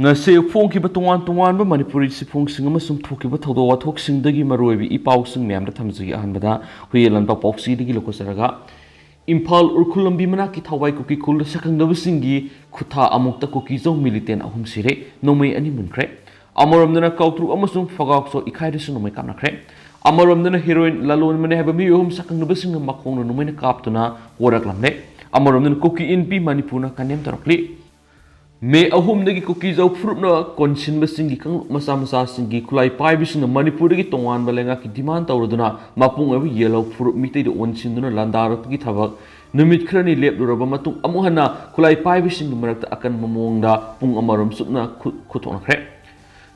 ngase phongkiba tongan manipuri siphongsing amasung thokiba thodo wathoksingdagi maroibi ipausing myamda thamjigi ahanbada huyelanba pausidagi lokosaraga Imphal urkhulambi manaki thawai kuki kul sakangdabasingi khutha amukta kuki zong militen ahum sire nomai ani munkhre amaramdana kautru amasung fagakso ikhairisu nomai kamnakre amaramdana heroine lalon mane haba mi ohum sakangdabasinga makhongna nomai na kaptuna woraklamne amaramdana kuki inpi manipuna kanem tarakli Me ahum nagi kuki zau frupna konsin basingi kang masa singi kulai pai bisina manipur gi tongan balenga ki demand tawraduna mapung abi yellow frup mitai de onsin duna landarak gi thabak numit khrani lep duraba matung amuhana kulai pai bisingi marakta akan mamongda pung amaram supna khuthona khre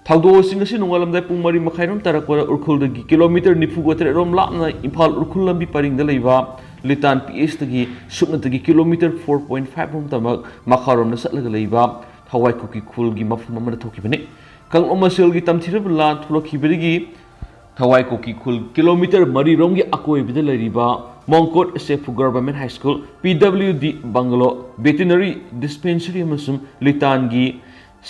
thawdo singasi nongalam dai pung mari makhairam tarakwa urkhul gi kilometer nifu gotre rom lapna imphal urkhul lambi paring da leiba Litan PS tagi supna tagi kilometer 4.5 rom tamak makharom na satlaga leiba thawai kuki khul gi mafum amada thoki bane kang omasel gi tamthirab lan thuloki berigi thawai kuki khul kilometer mari rom gi akoi bida leriba Mongkot Sefu Government High School PWD Bangalo Veterinary Dispensary amasum litan gi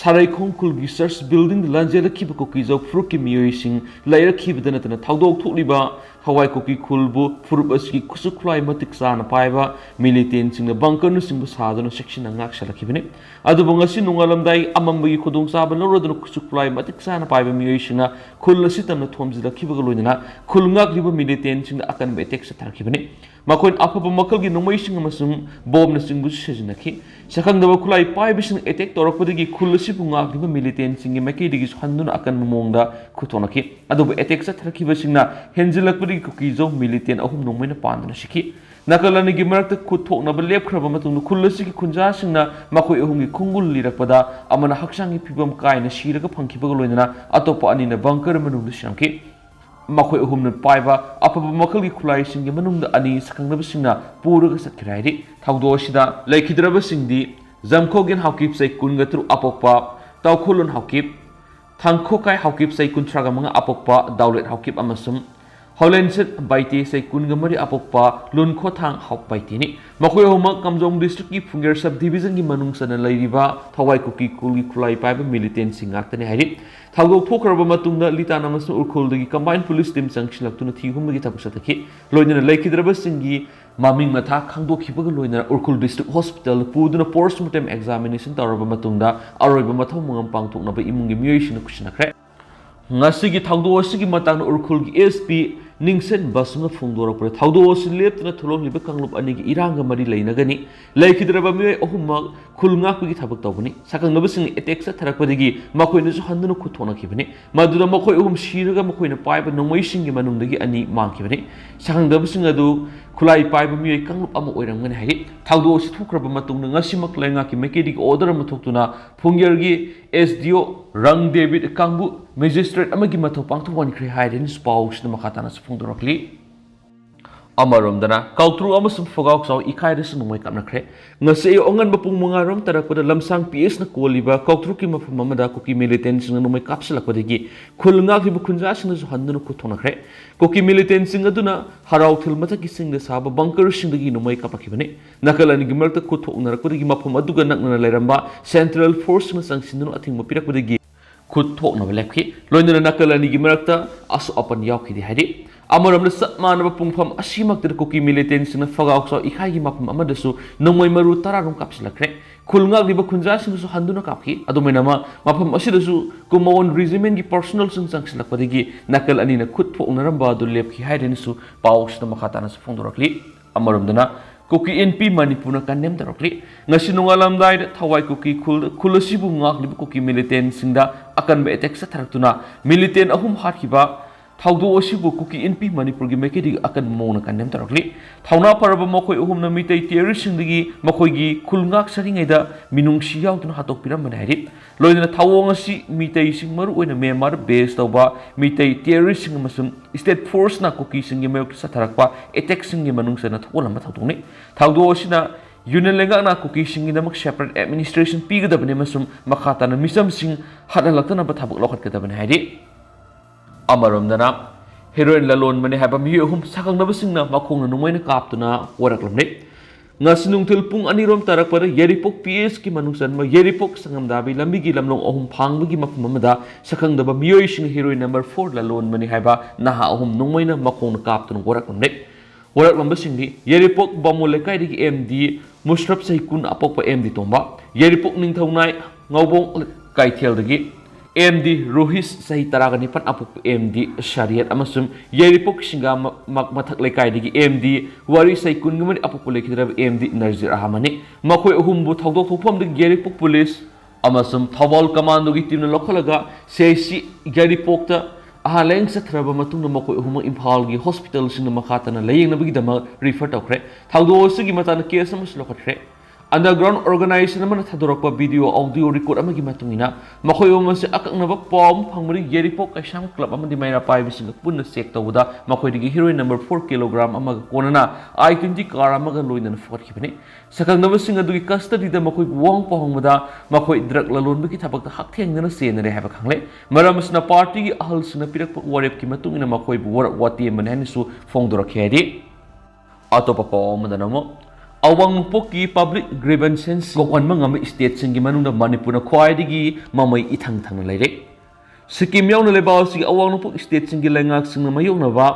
Sarai Khongkul gi Search Building lanjela khiba kuki zau fruki miyoising laira khibadana tana thawdok thukliba Hawaii Koki Kulbu, Furubaski, Kusuklai Matiksan, Paiva, Militant in the bunker, Nusimbu Sadon, section and Akshalakibini. Adabungasi Nungalamdai, Amambi Kudung Saban, Rodan Kusuklai Matiksan, Paiva Muishina, Kulasitam, the Toms the Kibagaluna, Kulnak Liba Militant in the Akan Betex at Tarkibini. Makon Upper Makalgi Nomation Amasum, Bob Nasingu Shazinaki, Sakang the Wakulai Pibison attack or Pudigi Kulasipungak Liba Militant in Makidis Handun Akan Monda, Kutonaki, Adobe attacks at Tarkibasina, Henzilak Kukizo militant ahum nomena pandana shiki nakalani gi marakta kuthok na balep khraba matung khullasi ki khunja singna makoi ahum gi khungul lirakpada amana haksangi pibam kaina shiraga phangkiba loinana atopa ani na bunker manung shamki makoi ahum na paiba apaba makal gi khulai singi manung da ani sakangna singna puraga satkirairi thawdo sida laikhidraba singdi zamkhogen hawkip sai kungatru apokpa tawkhulun hawkip thangkhokai hawkip sai kuntraga manga apokpa dawlet hawkip amasum Hollandset Baiti say Kungamari Apokpa, Lunko Tang Hawk Baitini, Makoyoma Kamjong District ki Funger Subdivision ki Manung Sana Laiva, Tawai Kuki Kuli Kulai Pipe Militant Singatan Hari, Tago Pokeraba Matunda, Litana Masu Urkul, the combined police team sanction up to Tigum Gitapusataki, Loina Lake Drabasingi, Maming Mata, Kango Kibagaloina, Urkul District Hospital, Puduna postmortem examination, Taraba Matunda, Araba Matamang Pang to Naba Imungimuation of Kushinakre. Ngasigi thawdo asigi matang urkhul gi SP ningsen basna phungdora pore thawdo asi leptna tholong liba kanglup ani gi iranga mari leinagani laikhidraba mi ohumma khulnga ku gi thabak tawbani sakang nabasing attack sa tharakpadigi makoina su handuna khuthona kibani maduda makoi ohum shiraga makoina paiba nongmai singi manungdagi ani mangkibani sakang nabasing adu khulai paiba mi kanglup ama oiramgani hai thawdo asi thukraba matungna ngasimak lainga ki mekedi order ma thuktuna phungyer gi SDO Rang David Kangbu Magistrate amagi matho pangthuwan khri haiden spouse na makatana sa phungdorokli Amaramdana kautru amasum fogak saw ikairis numay kamnakre ngase ongan bapung mga rom tarakpada lamsang PS na koliba kautru ki mafamamada kuki militant sing numay kapsalakpadagi khulngak libu khunja sing su handunu kuthonakre kuki militant sing aduna haraw thil mataki sing da saba bunker sing dagi numay kapakibane nakalani gimarta kuthonakpadagi mafam aduga nakna lairamba central force na sangsinunu athing mapirakpadagi kuthokna lepki loinana nakalani gimarta asu apan yawkidi hadi Amaram satmanaba pungpham asimak kuki militant sing fagauk saw ikhagi mapam amadasu nongmai maru tararum kapsilakre khulngak liba khunja sing su handuna kapki adumainama mapam asidasu kumawon regiment gi personal sing sangsilakpadigi nakal ani na khut phoknaramba du lepki haiden su paus na makatana su phongdorakli amaramdana kuki NP manipuna kanem darokli ngasi nongalam dai thawai kuki khulasibu ngak liba kuki militant singda akan be attack sa tharaktuna militant ahum hatkiba Thawdo asibu kuki NP Manipur gi mekedi akan mona kanem tarakli thawna paraba makoi uhumna mitai terrorist singdagi makoi gi khulngak saringaida minungsi yautuna hatok piram banairit loina thawong asi mitai sing maru oina memar base tawba mitai terrorist sing masum state force na kuki singi mayok sa tharakpa attack singi manungsa na tholam thawtongni thawdo asina Union lenga na kuki singi namak separate administration pigadabane masum makata na misam sing hadalakta na bathabuk lokhat kadabane hairi Amaramdana heroine lalon mane haba mi hum sakang nabasingna makhongna numaina kaptuna waraklamne ngasi nungthil pung anirom tarakpada yeripok PS ki manung sanma yeripok sangamdabi lambi gi lamlong ahum phangbagi mafum amada sakhangdaba miyoi sing heroine number 4 la lon mani haiba naha ahum nungmaina makong kaptun gorak namne gorak lamba singdi yeripok bamole kai digi MD mushrab saikun apok pa MD tomba yeripok ningthaunai ngaubong kaithel digi MD Rohis sahi taragani pan apuk MD Shariat amasum yeripok singa mathak lekai digi MD wari sai kungmani apuk lekidra MD Narzir Ahamani makoi ahumbu thawdok thopam digi yeripok police amasum thawal commando gi team na lokhalaga sesi yeripok ta ahaleng satraba matungna makoi ahum Imphal gi hospital sing makhatana layeng nabigi dama refer tawkhre thawdo sigi matana case amas lokhatre underground organization amana thadorokpa video audio record amagi matungina makhoi omase akaknaba pom phangmari yeripok kaisam club amadi maira pai bising punna check tawda makhoi digi heroine number 4 kg amaga konana I20 car amaga loina fort khibani sakangnaba sing adugi custody da makhoi wong pohongmada makhoi drug lalon bi thabak ta hak thengna senare haba khangle maramasna party gi ahal sina pirak warep ki matungina makhoi bu war wati manani su fongdorakhedi atopa pomadanamo awang poki public grievances gokwan mangam state singi manungda manipur khwaidigi mamai ithang thang laire sikim yauna lebaw si awang pok state singi lengak singna mayona ba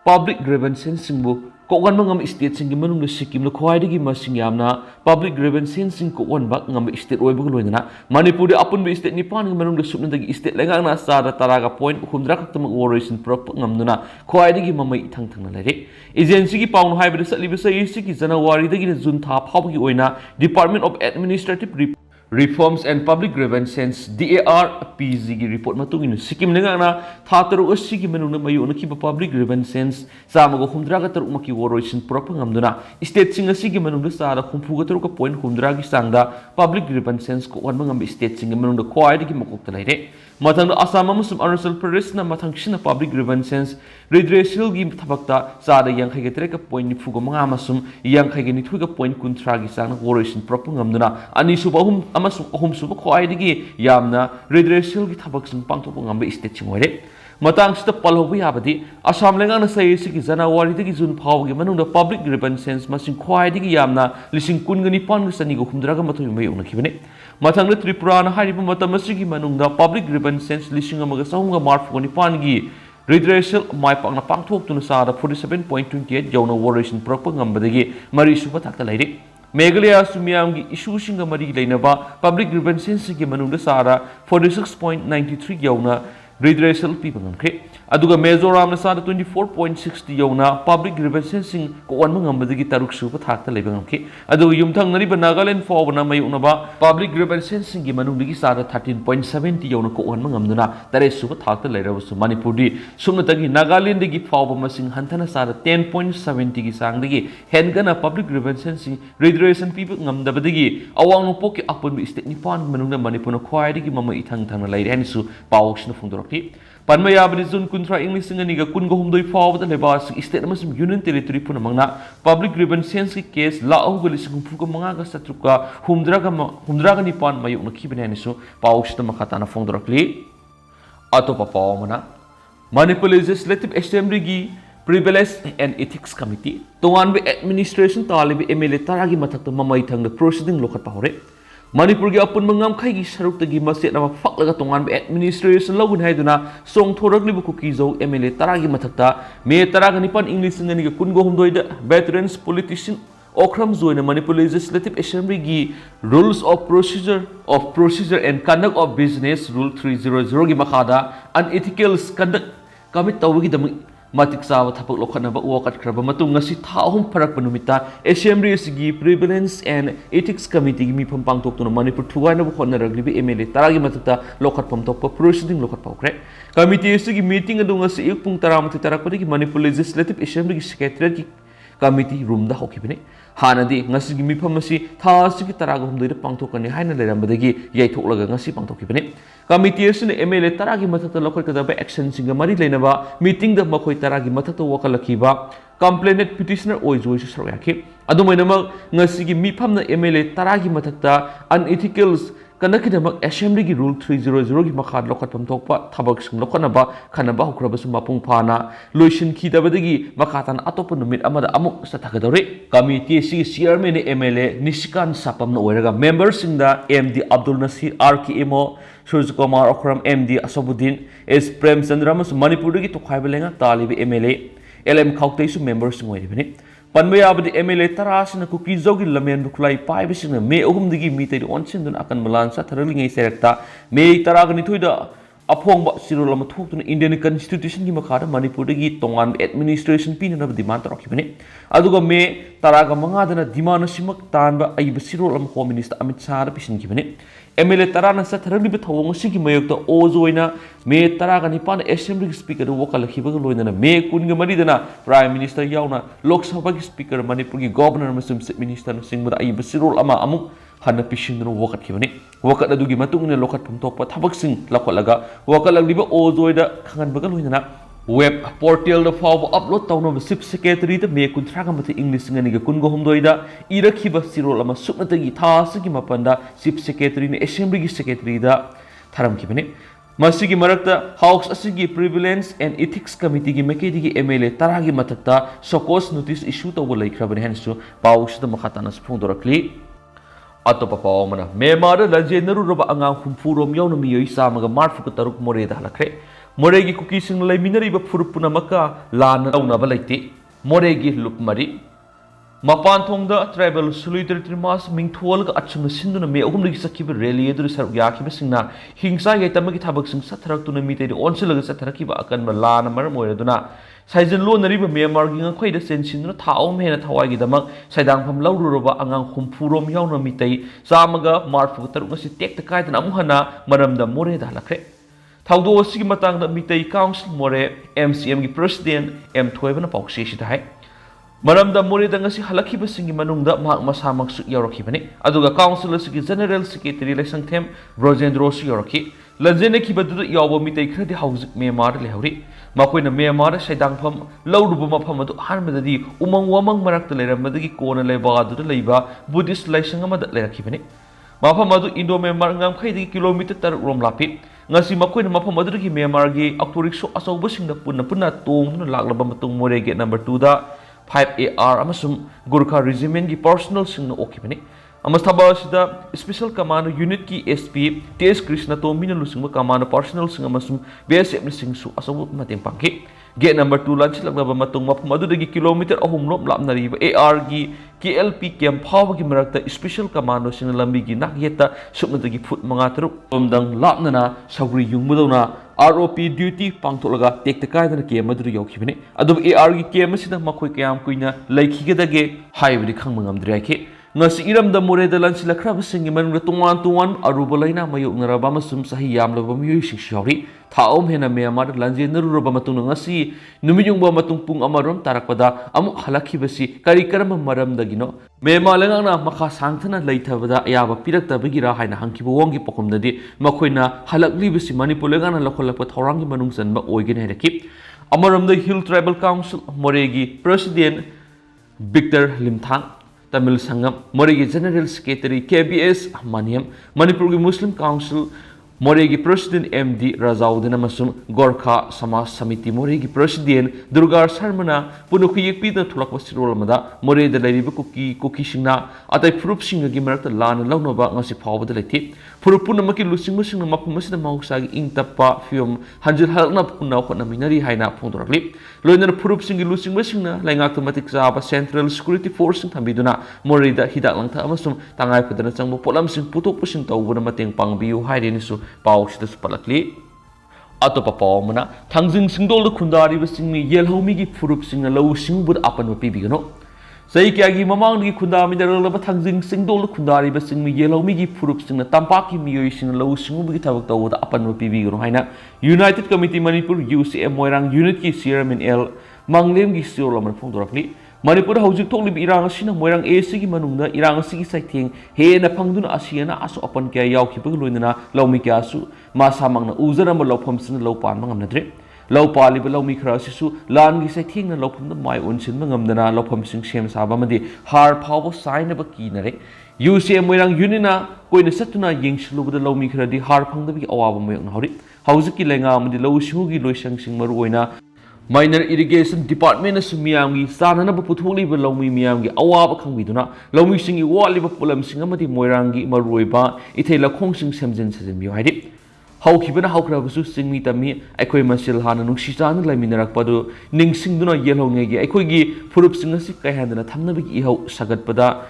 public grievances singbu kokwan mangam state singi manungda sikim lo khwaidigi masing yamna public grievances sing kokwan ba ngam state oibu loina manipur de apun be state nipan manungda supna dagi state lengak na sada taraga point khumdra khaktam oration prop ngamduna khwaidigi mamai ithang thang laire agency ki paun haibada salibasa isi ki January dagi June tha phawgi oina Department of Administrative Reforms and Public Grievances DAR PG gi report matungin sikim nengana tha taru asi ki menungna mayu na ki public grievances samago khumdra ga taru maki woroisin prop ngamduna state sing asi ki menungna sara khumpu ga taru ka point khumdra gi sangda public grievances ko wan mangam state sing menungna khwai gi makok talaire mathang Assam amasum Arunachal Pradesh na mathang shina public grievances redressal gi thabakta sada yang khai getre ka point ni phugo manga amasum yang khai ge ni thuga point kunthra gi sang woroisin prop ngamduna ani subahum amasum ahum suba khwai digi yamna redressal gi thabak sing pangthok ngambe state chingore matang sita palhobi abadi Assam lenga na sai si ki January digi June phawgi manungda public grievances masing khwai digi yamna lising kun gani pan gi sani go khumdra ga mathu mai ong khibane mathang Tripura na hariba matam asigi manungda public grievances lising amaga sahunga marf goni pan gi redressal mai pangna pangthok tunu sada 47.28 yauna oration prop ngambadagi mari suba thakta laire Meghalaya Sumyam gi issue singa mari leinaba public grievances gi manungda sara 46.93 yauna redressal people ngakhe aduga Mizoram na sada 24.60 yauna public grievances sing ko wan mangambadagi taruk suba thakta leiba ngakhe aduga yumthang nari ba Nagaland fawna mayuna ba public grievances sing gi manungdagi sara 13.70 yauna ko wan mangamduna tare suba thakta leirabusu Manipur di sumnatagi Nagaland gi fawba masing hantana sara 10.70 gi sangdagi hengana public grievances sing redressal people ngamdabadagi awang poki apun state nipan manungda Manipur na khwaidagi mama ithang thang leire hanisu pawksna fungdorok Panmaya June Kuntra English Singaniga Kungo Humdoi forward and Lebas State Muslim Union Territory Punamanga public grievances case La Ogulisum Fukamanga Satruka Humdraga Nipan Mayuna Kibanisu Pausta Makatana Fondorokli Atopa Pawmana Manipur Legislative Assembly Privilege and Ethics Committee Tonganba Administration talliba MLA Taragi Mathakta Mamaitang the Proceeding Loukhatpa houre Manipur gi apun mangam khai gi saruk tagi maset na faklaga Tonganba Administration lagun haiduna song thorak libu kuki zo MLA taragi mathakta me taraga nipan English ngani ga kungo humdoi da veterans politician okram zoina Manipur Legislative Assembly gi rules of procedure and conduct of business rule 300 gi makhada unethical conduct commit tawgi dam matik sawa thapak lokhanaba wakat khraba matung ngasi thahum pharak panumita assembly sigi prevalence and ethics committee gi mifam pangtok tuna Manipur thugaina bu khonna ragli MLA taragi matakta lokhatpam tokpa proceeding lokhatpa kre committee sigi meeting adu ngasi ek pung 10 tarakpadi gi Manipur Legislative Assembly gi secretariat gi committee room da hokibine hanadi ngasi gi mifam asi tha sigi taraga humdoi da pangthokani haina lerambadagi yaitholaga ngasi pangthokibine committee asine MLA taragi mathakta lokhoi kadaba action singa mari leinaba meeting da makhoi taragi mathakta wakalakiba complainant petitioner oizoi saryakhi adumainama ngasi gi mifam na MLA taragi mathakta unethical Kanakidamag Assembly gi Rule 300 gi makha Loukhatpam thokpa thabak sing lokhanaba khanaba hukrabasu mapung phana loisin khidabadagi makhatan atopa numit amada amuk sathagadore committee si chairman MLA Nishikan Sapam na oiraga members singda MD Abdul Nasir RKMO Suraj Kumar Okram MD Asabuddin S Prem Chandra mas Manipur gi tokhaibelenga taliba MLA LM Khaukteisu members sing oiribani Panmayabadi MLA Tarasina Kuki Zogi Lamen Buklai Pibising May Umdigi meet onsin akan melansa thrilling selecta May Taragani Tuida upon what Cyril talk to Indian Constitution Gimakata Manipurigi Tonganba Administration Pin of demand occupant Aduga May Taraga Mangadana Dimana Simak Tanba Ibasiro Home Minister Amit Sara Pishin given MLA Tarana sat really bit home Siki Mayok Ozoina May Taraganipan Assembly Speaker Wokal Hibagoina May Kungamadina Prime Minister Yauna Lok Sabha Speaker Manipuri Governor Muslim Minister Singh Ibasiro Ama Amuk Hana Pishin Wokat Kivani Wokat Adugi Matung Loukhatpam Topa Tabak Sing Lakolaga Wakala Liba Ozoida Kangan Bagalina Web portal the file upload town of the SIP secretary the make contragamati English and Kungo Homdoida, Ira Kiba Siro Lama Supnatagi Tasiki Mapanda, SIP secretary, Assembly secretary, the Taram Kibane. Masigi Marakta, House Asigi Prevalence and Ethics Committee Makedi MLA Taragi Mathakta, Sokos notice issued over Lake Raven Hands to Paush the Makatanas Pondorakli. Atopa Paumana, Memada, the General Roba Kumfurom Yonomi Samaga Marfukataruk Moreda Halakre. Moregi cookies in Laminari Purpunamaka, Lana Nabalati, Moregi look Mari. Mapantonga tribal solidarity mass Ming Twolga Achum Sinduna may only Sakiba really to Yakibasina, Hingsa Yatamaki Tabaks and Satarak to meet the Onsilag Satarakiba Akan Malana Marmoyaduna. Saizan Lona River may marking quite a sense in the town and Hawaii Damak, Sadam from Lauruba Angang Humpurom Yauna Mitei, Samaga, Marfutar was take the kite and Amuhana, Madame the Moreda Lacre. Taudo Sigimatang the Mitei Council More, MCM President, M12 and Pauxi High. Madame the Moridangasi Halaki Basingi Manunda, Mark Masamak Yorokibani, Aduga Council General Secretary Lesantem, Rosendro Yoroki, Lazene Kibadu Yawa Mitei Credit House Myanmar Lehauri, Makwina Myanmar, Shadangpam, Laudubuma Pamadu Harmadi, Umang Wamang Maraktalera, Madagi Kona Leva, the Leva, Buddhist Laisangama Lerakibani. Mapamadu Indo Myanmar Kadi kilometer Rom Lapi. Ngasi makwin mapamadrigi Myanmargi Aktorikso Asawbasing the Puna Tong Laklabatung Morege number 2 da 5AR Amasum Gurkha Regiment ki personal sing occupani Amastabasida Special Command Unit ki SP TS Krishna Tomina Lusing Command personal sing Amasum BSF sing su Asawu Mating Pangki Gate number 2 lunch Lagabamatung Mapamadrigi kilometer Ahumlop Lapnariba AR gi KLP Camp Power ki Marakta Special Commando sing Lambi gi Nakyeta Subnatagi Foot Mangatru Omdang Lapnana Sagri Yungmudona ROP duty Pangtolaga take the kind of game Madru Yokibini Adub AR gi Kamasina Makoi Kam Quina like Higedage High with the Kangam Drake Nasi Iram the More the Lunch Lacrab singing man to one Arubalaina Mayuk Narabama Sum Sahiyam Labamu Shori Taom Hena Myanmar Lanji Nurubamatung Nasi Numiyung Bamatung Pung Amarum Tarakpada Amuk Halaki Basi Karikaram Maram Dagino Memalana Maka Santana later Yava Pirakta Bigira Haina Hanki Wongi Pokum the day Makwina Halak Libisi Manipulagana Lokalapa Torangi Manungsan Ba Oigan Hedaki Amaram the Hill Tribal Council Moregi President Victor Limthang Tamil Sangam, Moregi General Secretary KBS Maniam, Manipur Muslim Council, Moregi President MD Razaudin Amasum, Gorkha Samas Samiti, Moregi President Durgar Sarmana, Punuki Pita Tulakwas More the Lady Kukishina, Atai Prupsing Gimer the Lan Launova Nasi Power the Lati, Purupunamaki Lucy Musing Mapumas the Mausag Intapa Fium, Hanjil Halna Puna Naminari Haina Pondorli, Loiner Purupsing Lucy Musina, Lang Automatic Zaba Central Security Force in Tambiduna, Morida Hidalanta Amasum, Tangai Padanasang Polam Sing Putopusin to Wunamating Pangbiu Hidenisu. Paush the Spalakli Atopa Paumana, Tangzing Singdol the Kundari was singing Yelhomigi Furup sing a low sing would up and Pibigano. Saikagi Mamang Kundami the Relava Tangzing Singdol the Kundari was singing Yelhomigi Furup sing a Tampaki Muyishin low sing would Tavaka with up and Pibigano Hina, United Committee Manipur UCM Moirang Unity Serum in L Manglim Gistolam and Pondorapli. Manipur Hojik told Irang Sina Moirang Asigi Manunda, Irang Sigi Sighting, He and a Pangduna Asiana Aso upon Kaya Yaukipuina, Laumikasu, Masamang Uzanama Lopamson, Lopan Mangamnadre, Lopali below Mikrasisu, Langi Sighting and Lopam the My Unsin Mangamdana, Lopamsing Shem Sabamadi, Har Power sign of a kinere. UCM Moirang Unina, Koina Satuna, Yingshlu, the Lomi Kradi, Harpang the Awa Moyang Hausuki Lenga, the Low Shugi, Loishang Sing Maruina, Minor Irrigation Department of Miami, Sana Putuli, Lomi Miami, Awa Kangiduna, Lomi Singi, Wali Pulam Singamati Moirangi, Maruiba, Itela Kongsing Semzen says in Muhidi. How keep how Krabusu sing me to me, Equi Masil Han and Shitan, like Minerakpado, Ning Singduna Yellow Negi, Equi, Purup Singasika hand and a Tamnabi Iho Sagat Pada.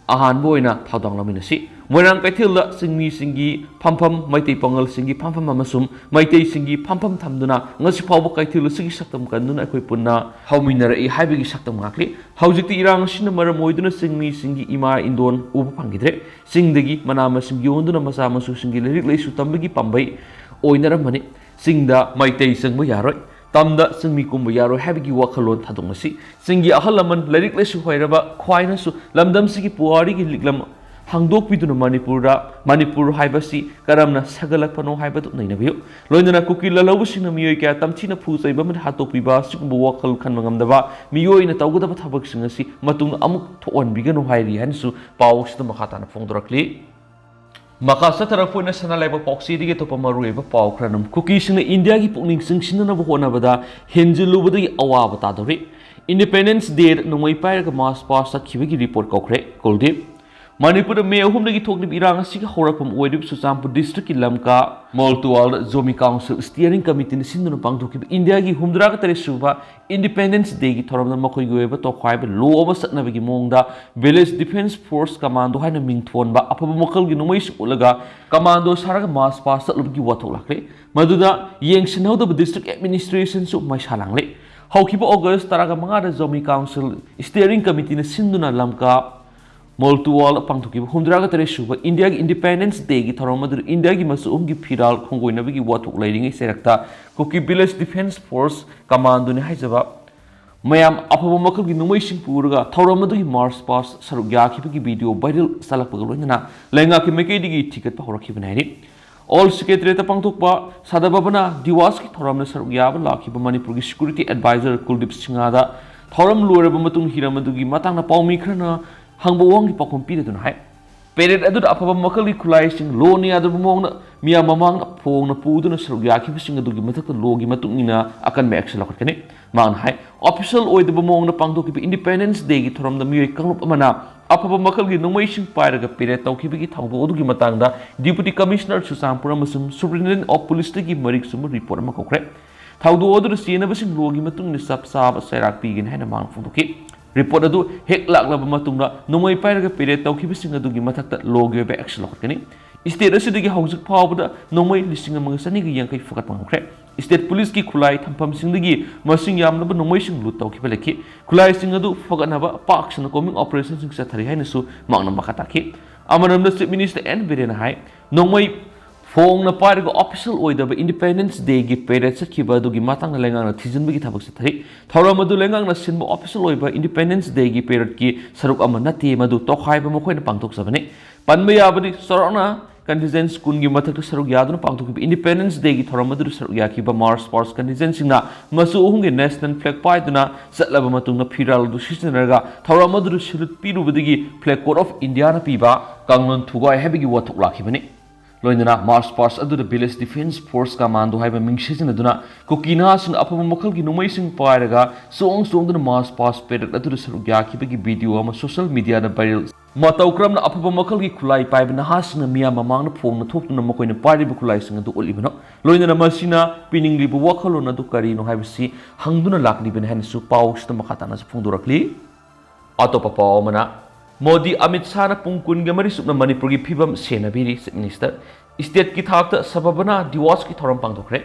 Ahan boina thadang laminasi moirang kaithil singmi singi pampam maitei pangal singi pampam amasum maitei singi pampam thamduna ngasi pawba kaithil singi saktam kanduna akoi punna hauminara e haibigi saktam ngakli haujikti irang sina maram moiduna singmi singi ima indon uba pangidre singdagi manama singi yonduna masa masu singi lirik leisu tambagi pambai oinara mani singda maitei singbu yaroi Tamda Singmi Kumbuyaro Habigi Wakalon Tadumasi, Singi Ahalaman, Lyric Lesu Hoiraba, Quinasu, Lamdam Siki Puari Liglam, Hangdok Viduna Manipur Haibasi, Karamna Sagalapano Haibat Nainabu, Londona Kuki Lalawishina Mioka, Tamtina Pusa, Baman Hatopiba, Sukubu Wakal Kanmangamdava, Mio in a Tauguda Tabak Singasi, Matun Amuk to one Bigano Hairi Hansu, Paus the Makatan Fondrakli. Makasa tarakpo na sana level poxy dige to pamaru eba pau kranum cookies in India gi pukning singsin na bo na bada henjulu bada awa bata dori Independence Day no mai pai ga mass pass ta khibi report ko khre koldeep Manipur me ahum gi thokni irang si ga horakpam oidip suchampur district ki lamka Moltual Zomi Council Steering Committee ni sinduna pangthokib India gi humdra ka tare suba Independence Day gi thoramna makoi gi eba to khwaiba lo oba satna gi mongda Village Defense Force Commando haina mingthon ba apaba makal gi numai ulaga Commando saraga mass pass ta lubgi wathok lakle maduda yengsinau da District Administration su mai salangle haukiba August taraga manga da Zomi Council Steering Committee ni sinduna lamka Moltual Pangtuki, Hundraga Teresuba, India Independence Day, Taramadr, India Masumgi Piral, Kongoinavigi, Watuk Lading, Selecta, Cookie Village Defense Force, Commando Hizaba, Mayam Apamakal Nuation Purga, Taramadu Mars Pass, Sarugaki video, Bible Salapagulina, Langaki Makedi ticket power Kibanani. All Secretary Pangtukpa, Sadababana, Diwaski, Taramna Sarugaba, Laki Manipur Security Advisor, Kuldip Singada, Taram Lurabamatung Hiramadugi, Matana Paumikrana. Hangbuang pakum pide tun hai period adut apaba makali khulai sing lo ni adu mong mia mamang phong na pu dun sarugya ki sing adu gi mathak logi matung ina akan me action lakhat kani man hai official oid bu mong na pangdo ki Independence Day gi thoram da mi kangup amana apaba makal gi nomai sing pairaga period taw ki gi thangbo adu gi matang da Deputy Commissioner Susampura masum Superintendent of Police gi marik sum report ma kokre thawdo odu sina basing logi matung ni sap sab sairak pi gin haina mang phung ki Report adu hek laklaba matungda nomai pairaga period tawkhibising adugi mathakta logi be action lakhatkani state asidagi haujik phawbada nomai lising amanga sani gi yankai fakat pangkhre state police ki khulai thampam singdagi masing yamnaba nomai sing lut tawkhiba lekhi khulai sing adu faganaba paksana coming operation sing sathari haina su mangna makata ki amanamda chief minister n birena hai nomai Fong na pare go official oida ba Independence Day gi period sa kiba du gi matang lengang na thijin bi gi thabak sa thari thora madu lengang na sin bo official oiba Independence Day gi period ki saruk ama na te madu to khai ba mo khoi na pangtok sabane panme ya badi sarona contingent kun gi mathak saruk ya du na pangtok bi Independence Day gi thora madu saruk ya ki ba Mars Force contingent singna masu uhung gi national flag pai duna satlaba matung na phiral du sisnaraga thora madu silut piru badi flag code of India na piba kanglon thugai hebi gi wathok lakhibani Loinana Mars Pass adu the Village Defense Force Commando haiba mingshijin aduna kokina sing apama makal gi numai sing pairaga song duna Mars Pass period adu sarugya ki bagi video ama social media na viral matawkram na apama makal gi khulai paiba na hasna miya mamang na phom na thokna makoi na pari bu khulai sing adu olibano loinana masina piningli bu wakhalo na du kari no haibisi hangduna lakni ben han su paus ta makata na phungdurakli atopa pawmana Modi Amit Shah na pungkun gamari subna Manipur gi phibam senabiri minister state ki thakta sababana diwas ki thoram pangthokre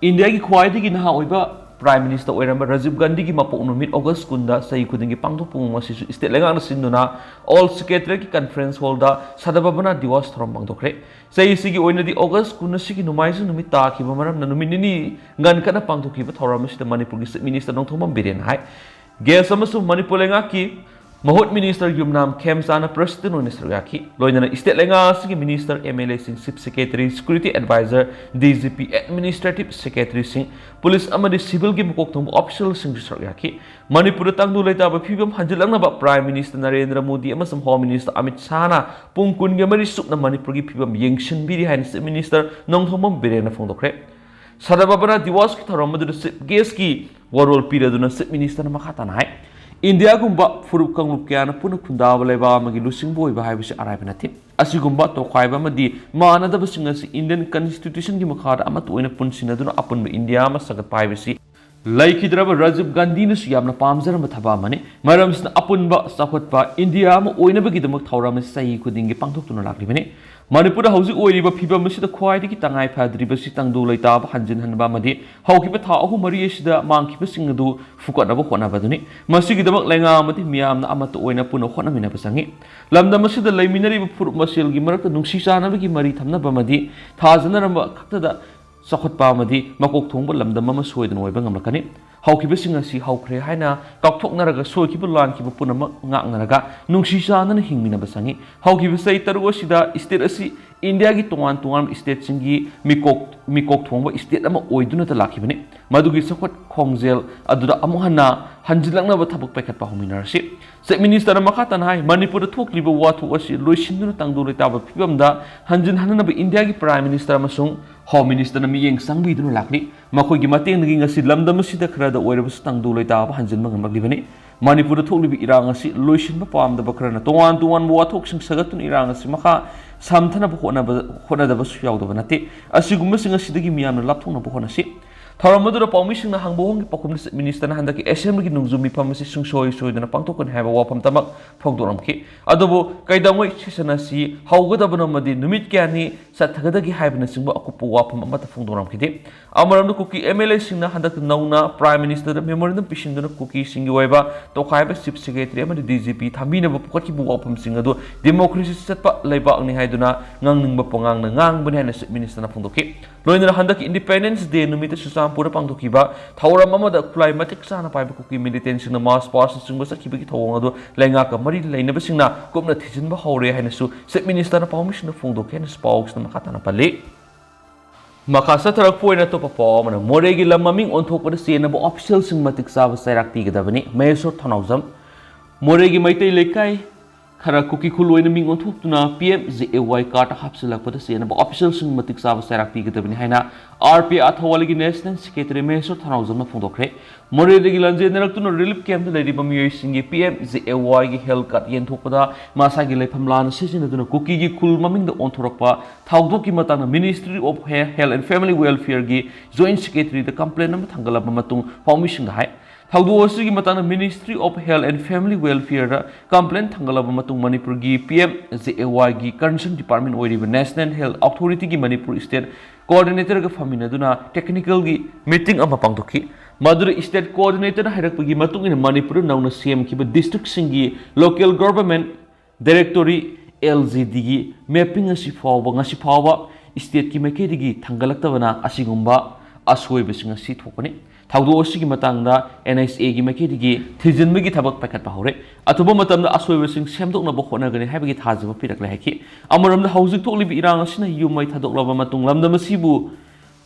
India gi khwaidi gi naha oiba prime minister oiramba Rajiv Gandhi gi mapok numit August kunda sai khuding gi pangthok pung ma sisu state lengang sinduna all secretary ki conference hall da sadababana diwas thoram pangthokre sai sigi oina di August kunna sigi numai su numit ta ki bamaram na numit ni ngan kana pangthokki ba thoram sida Manipur gi minister nong thomam biren hai ges amasu Manipur lenga ki Mahut Minister Yumnam Kemsana President on Israaki, Loyana State Lenga Minister MLA Sing Chief Secretary Security Advisor DGP Administrative Secretary Sing Police Amadi Civil Game Koktum Official Sing Israaki, Manipur Tangu Leta Pibum Hajalanga Prime Minister Narendra Modi Amasam Home Minister Amit Sana Pungkun Yamari Supna Manipur Pibum Yangshin Bidi Hines Minister Nong Homom Birena Fondokre. Sadababana Diwas Taramadu Geski Warol Piraduna Sip Minister Makatanai. India gumba furup kanglup kaya na puno kunda baleba magi lusing boy bahai bisi arai benati. Asi gumba to kai ba madi mana da basinga si Indian Constitution gi makhada ama to ina pun sinaduna apun be India ma sagat pai bisi. Laiki draba Rajiv Gandhi nu siyam na pamzara mathaba mani. Maram sna apun ba sakot pa India ma oina bagi damak thawra ma sahi kuding gi pangthok tuna lakli bani. Manipur hausi oiriba phiba masida khwaidagi tangai phadriba si tangdu leita ba hanjin hanba madi haukiba tha ahu mari asida mangkiba singadu fukatnaba khonaba duni masigi damak lenga mati miyamna amata oina puna khonamina basangi lamda masida leiminari ba fur masil gi marakta nungsi sanaba gi mari thamnaba madi thajanaramba khaktada sakhotpa madi makok thongba lamda mama soidan oiba ngamlakani haukiba singasi haukre haina kakthoknaraga soikiba lankiba punama ngaknaraga nungsi sanana hingmina basangi haukiba sai taru asida state asi India gi tongan state singi mikok thongba state ama oiduna ta lakhibani madugi sakhot khongjel aduda amuhana hanjilakna ba thabuk pekhat pa hominarsi se minister makatan hai Manipur thokliba wathu asi loisinduna tangdu leta ba phibamda hanjin hanana ba India gi prime minister amasung home minister na miyeng sangbi dunu lakni makoi gi mateng ngi ngasi lamdam sida khrada oirabus tangdu leta ba hanjin mangam libani Manipur thoklibi irang asi loisin ba pamda ba khrana tongan wathok sing sagatun irang asi makha samthana ba khona da ba suyaw da banati asigumma singa sidagi miyamna lapthongna ba khona si Tharamadu Paumising na hangbong pakum minister na handaki assembly nungzumi pamasi sungsoi soidana pangtokon haba wapam tamak phongdoramki adobo kaidamoi sisanasi haugadabana madi numit kyani sathagadagi haibna singba akupu wapam amata phongdoramki de amaramdu kuki MLA singna handak nauna prime minister memorandum pishinduna kuki singi waiba tokhaiba chief secretary amadi DGP thambina ba pukati bu wapam singadu democracy satpa leiba angni haiduna ngangningba pongang na ngangbani hana minister na phongdoki loina handaki independence day numita Pura Pangtokiba, Taura Mamada climatic sana pipe cookie militancy na mass passes in was a kibiki tawangado, Langaka, Mari Lane Basina, Gomna Tizinba Houre Hanesu, set minister of permission of Fundo Ken Spokes na Makatana Pale. Makasatra point at top of form and a more regular mumming on top of the scene of officials in Matic Sava Sarakti Davani, Mayor Tonazam, Moregi Maite Lekai. Khara kuki khuloi na ming onthuk tuna PMZAY card hapsilak pada sena ba official sing matik sawa sarak pi gata bini haina RP athawali gi national secretary Mayor Tonazam na phondokre more regular general tuna relief camp da riba miyoy singi PMZAY gi health card yen thokpada masa gi lepham lan sesina tuna kuki gi khul maming da onthorokpa thawdok ki matana Ministry of Health and Family Welfare gi joint secretary da complaint na thangala matung permission da hai Thaudu matana Ministry of Health and Family Welfare complaint thangalaba matung Manipur gi PMZAY gi concern department oiriba National Health Authority gi Manipur State coordinator ga famina duna technical gi meeting ama pangtoki Madura State coordinator hairak gi matung in Manipur nauna CM ki district singi local government directory LGD gi mapping asi fawba ngasi fawba state ki mekedi gi thangalaktabana asigumba asoi besinga si thokani Thaudu osigi matangda NSA gi makedi thijinmigi thabak pakat pahore atuba matamda asoibe sing semdokna bo khona gani habigi thajaba pirakla haki amaramda haujik thoklibi irang asina yumai thadoklaba matung lamda masibu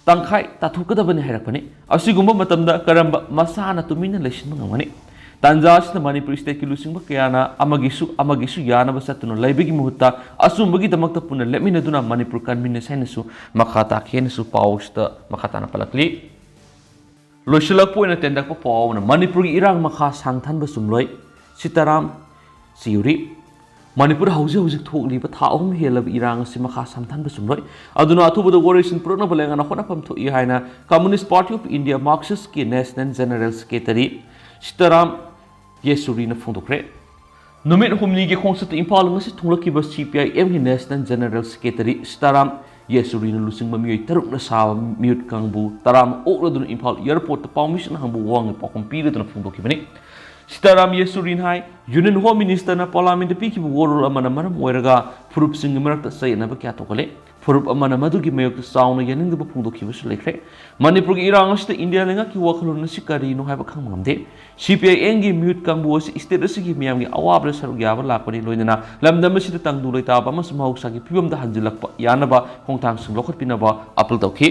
tangkhai tathukadabani hairakpani asigumba matamda karamba masana tumina lesin mangani tanja asina Manipur state ki lusingba kayana amagisu yana basatuna laibigi muhutta asumbagi damakta puna lemina duna Manipur kanmina sainasu makhata khenasu pausta makhatana palakli Loisilak po na tendak pa po na Manipur irang makha sangthan ba sumloi Sitaram Siuri Manipur hauzik thokli ba thaum helab irang si makha sangthan ba sumloi aduna athubu da oration pro na balenga na khona pam thoi haina Communist Party of India Marxist ki National General Secretary Sitaram Yesuri na phondokre numit humni ge khongsat impal ngasi thunglaki ba CPIM ki National General Secretary Sitaram Yesuri na lusing mamiyoy taruk na sawa mute kangbu taram okla dun impal airport ta permission hangbu wang pakum pira dun phungdoki bani Sitaram Yesuri hai Union Home Minister na parliament pi ki worol amana maram oiraga furup sing marak ta sai na ba kya tokale ꯐꯨꯔꯨꯞ ꯑꯃꯅ ꯃꯗꯨꯒꯤ ꯃꯥꯌꯣꯛꯇ ꯆꯥꯎꯅ ꯌꯥꯅꯤꯡꯗꯕ ꯐꯣꯡꯗꯣꯛꯈꯤꯕꯁꯨ ꯂꯩꯈ꯭ꯔꯦ ꯃꯅꯤꯄꯨꯔꯒꯤ ꯏꯔꯥꯡ ꯑꯁꯤꯗ ꯏꯟꯗꯤꯌꯥ ꯂꯩꯉꯥꯛꯀꯤ ꯋꯥꯈꯜꯂꯣꯟ ꯑꯁꯤ ꯀꯔꯤꯅꯣ ꯍꯥꯏꯕ ꯈꯪꯕ ꯉꯝꯗꯦ CPIMꯒꯤ ꯃꯤꯍꯨꯠ ꯀꯥꯡꯕꯨ ꯑꯁꯤ ꯁ꯭ꯇꯦꯠ ꯑꯁꯤꯒꯤ ꯃꯤꯌꯥꯝꯒꯤ ꯑꯋꯥꯕꯗ ꯁꯔꯨꯛ ꯌꯥꯕ ꯂꯥꯛꯄꯅꯤ ꯂꯣꯏꯅꯅ ꯂꯝꯗꯝ ꯑꯁꯤꯗ ꯇꯪꯗꯨ ꯂꯩꯇꯥꯕ ꯑꯃꯁꯨꯡ ꯃꯍꯧꯁꯥꯒꯤ ꯐꯤꯕꯝꯗ ꯍꯟꯖꯤꯜꯂꯛꯄ ꯌꯥꯅꯕ ꯈꯣꯡꯊꯥꯡꯁꯤꯡ ꯂꯧꯈꯠꯄꯤꯅꯕ ꯑꯄꯤꯜ ꯇꯧꯈꯤ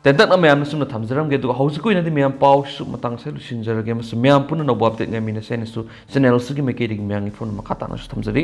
ꯇꯦꯟꯇꯛꯅ ꯃꯌꯥꯝꯅ ꯁꯨꯝꯅ ꯊꯝꯖꯔꯝꯒꯦ ꯑꯗꯨꯒ ꯍꯧꯖꯤꯛ ꯑꯣꯏꯅꯗꯤ ꯃꯌꯥꯝ ꯄꯥꯎꯁꯨ ꯃꯇꯥꯡ ꯁꯦ ꯂꯣꯏꯁꯤꯟꯖꯔꯒꯦ ꯑꯃꯁꯨꯡ ꯃꯌꯥꯝ ꯄꯨꯟꯅ ꯅꯧꯕ ꯑꯞꯗꯦꯠ ꯉꯥꯏꯃꯤꯟꯅꯁꯦ ꯍꯥꯏꯅꯁꯨ ꯆꯦꯅꯦꯜ ꯑꯁꯤꯒꯤ ꯃꯥꯏꯀꯩꯗꯒꯤ ꯃꯌꯥꯝꯒꯤ ꯐꯣꯟ ꯃꯈꯥ ꯇꯥꯅꯁꯨ ꯊꯝꯖꯔꯤ